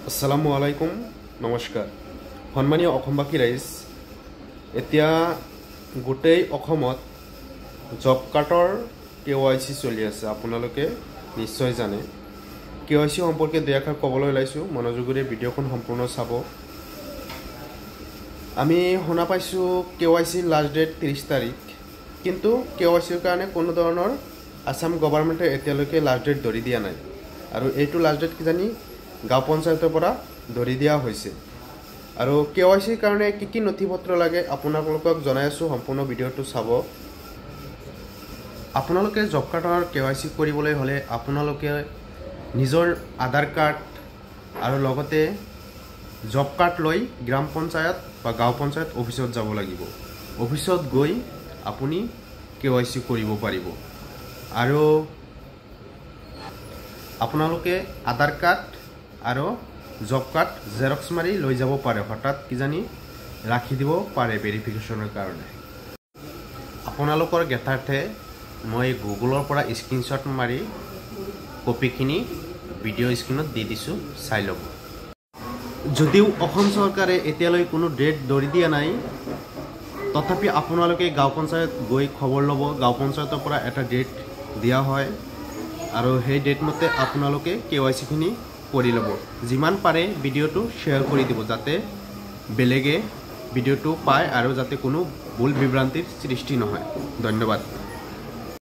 আসসালামু আলাইকুম নমস্কাৰ সন্মানীয় অসমবাসী ৰাইজ এতিয়া গোটেই অসমত জব কাৰ্ডৰ কেৱাইচি চলি আছে আপোনালোকে নিশ্চয় জানে কেৱাইচি সম্পৰ্কে দেখাৰ ক'বলৈ ওলাইছো মনোযোগৰে ভিডিঅখন সম্পূৰ্ণ চাব আমি শুনা পাইছো কেৱাইচি লাষ্ট ডেট 30 তাৰিখ কিন্তু কেৱাইচিৰ কাৰণে কোনো ধৰণৰ আসাম গভৰ্ণমেণ্টে এতিয়ালৈকে লাষ্ট ডেট ধৰি দিয়া নাই আৰু এইটো লাষ্ট ডেট কি জানি গাঁও পঞ্চায়তৰ পৰা ধৰি দিয়া হৈছে আৰু কেৱাইচিৰ কাৰণে কি নথিপত্ৰ লাগে আপোনালোকক জনাই আছো সম্পূৰ্ণ ভিডিঅটো চাব আপোনালোকে জব কাৰ্ডৰ কেৱাইচি কৰিবলৈ হলে আপোনালোকে নিজৰ আধাৰ কাৰ্ড আৰু লগতে জব কাৰ্ড লৈ গ্ৰাম পঞ্চায়ত বা গাঁও পঞ্চায়ত অফিচত যাব লাগিব অফিচত গৈ আপুনি কেৱাইচি কৰিব পাৰিব আৰু আপোনালোকে আধাৰ কাৰ্ড আৰু জব কাৰ্ড জেৰক্স মাৰি লৈ যাব পাৰে হঠাৎ কি জানি ৰাখি দিব পাৰে ভেৰিফিকেশনৰ কাৰণে আপোনালোকৰ গেটাৰ্থে মই গুগলৰ পৰা স্ক্ৰিনশ্বট মাৰি কপিখিনি ভিডিঅ' স্ক্ৰিনত দি দিছো চাই লব যদিও অসম চৰকাৰে এতিয়ালৈ কোনো ডেট ধৰি দিয়া নাই তথাপি আপোনালোকে গাঁও পঞ্চায়ত গৈ খবৰ লব গাঁও পঞ্চায়তৰ পৰা এটা ডেট দিয়া হয় আৰু সেই ডেট মতে আপোনালোকে কেৱাইচি খিনি কৰি লব যিমান পাৰে ভিডিঅটো শেয়াৰ কৰি দিব যাতে বেলেগে ভিডিঅটো পায় আৰু যাতে কোনো ভুল বিভ্ৰান্তিৰ সৃষ্টি নহয় ধন্যবাদ